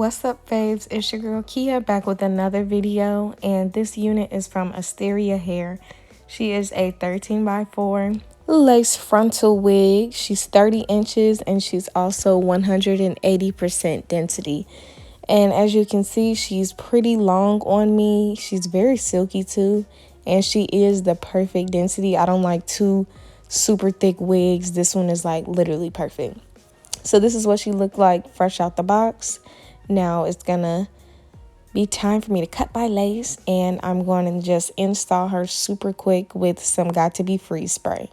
What's up, faves? It's your girl Kia back with another video, and this unit is from Asteria Hair. She is a 13x4 lace frontal wig. She's 30 inches and she's also 180% density. And as you can see, she's pretty long on me. She's very silky too, and she is the perfect density. I don't like too super thick wigs. This one is like literally perfect. So this is what she looked like fresh out the box. Now it's gonna be time for me to cut my lace, and I'm going to just install her super quick with some Got to Be Free spray.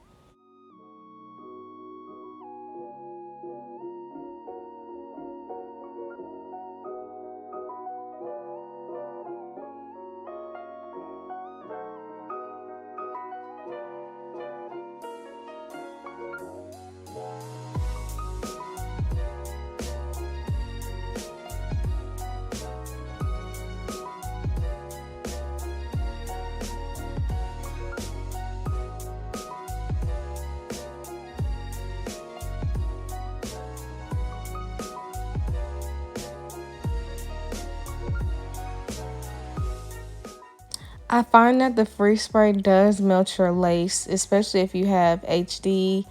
I find that the free spray does melt your lace, especially if you have HD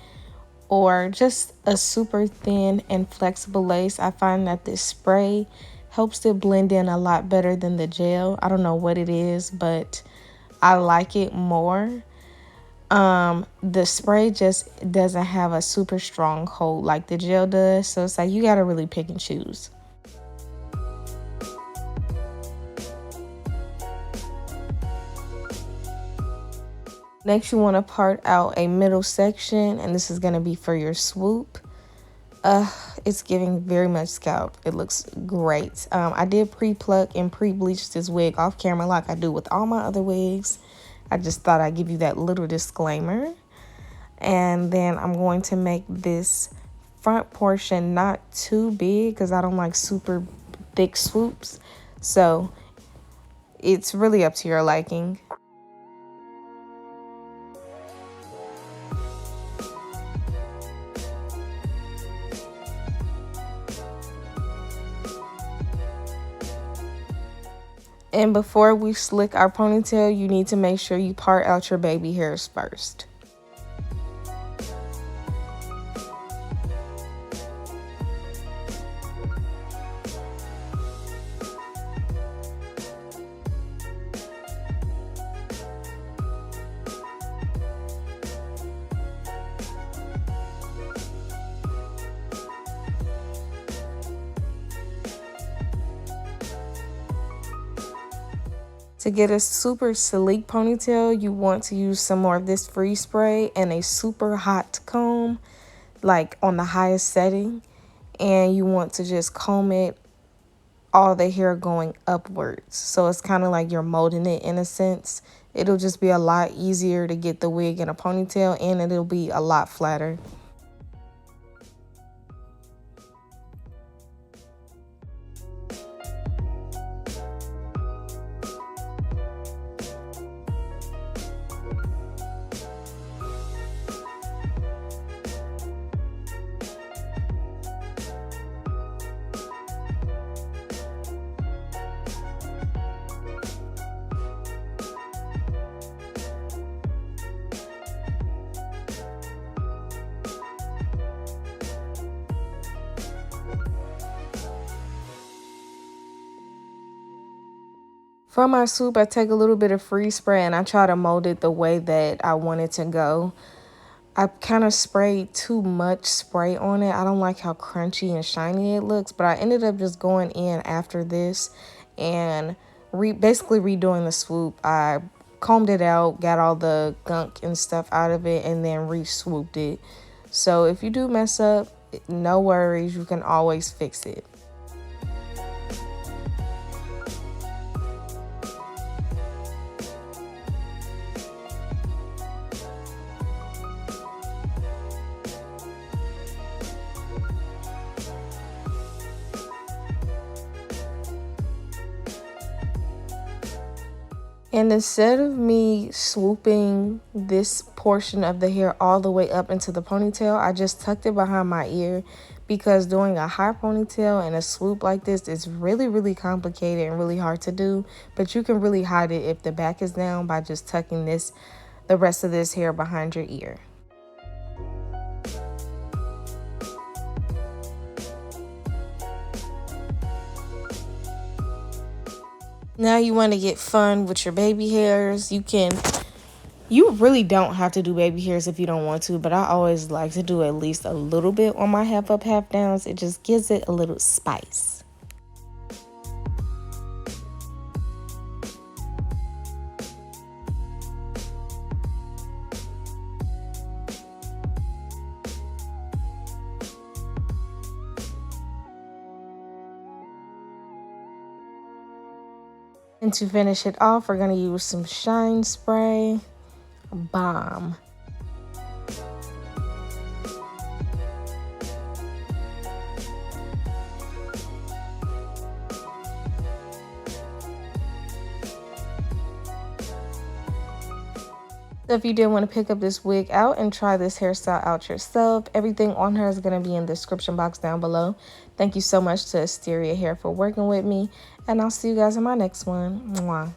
or just a super thin and flexible lace. I find that this spray helps it blend in a lot better than the gel. I don't know what it is, but I like it more. The spray just doesn't have a super strong hold like the gel does, so it's like you gotta really pick and choose. Next, you want to part out a middle section, and this is going to be for your swoop. It's giving very much scalp. It looks great. I did pre-pluck and pre-bleach this wig off camera like I do with all my other wigs. I just thought I'd give you that little disclaimer. And then I'm going to make this front portion not too big because I don't like super thick swoops. So it's really up to your liking. And before we slick our ponytail, you need to make sure you part out your baby hairs first. To get a super sleek ponytail, you want to use some more of this free spray and a super hot comb, like on the highest setting. And you want to just comb it, all the hair going upwards. So it's kind of like you're molding it in a sense. It'll just be a lot easier to get the wig in a ponytail, and it'll be a lot flatter. For my swoop, I take a little bit of free spray and I try to mold it the way that I want it to go. I kind of sprayed too much spray on it. I don't like how crunchy and shiny it looks, but I ended up just going in after this and basically redoing the swoop. I combed it out, got all the gunk and stuff out of it, and then re-swooped it. So if you do mess up, no worries, you can always fix it. And instead of me swooping this portion of the hair all the way up into the ponytail, I just tucked it behind my ear, because doing a high ponytail and a swoop like this is really, really complicated and really hard to do. But you can really hide it if the back is down by just tucking the rest of this hair behind your ear. Now you want to get fun with your baby hairs. You really don't have to do baby hairs if you don't want to, but I always like to do at least a little bit on my half up, half downs. It just gives it a little spice. And to finish it off, we're going to use some shine spray. Bomb. So if you did want to pick up this wig out and try this hairstyle out yourself, everything on her is going to be in the description box down below. Thank you so much to Asteria Hair for working with me, and I'll see you guys in my next one. Mwah.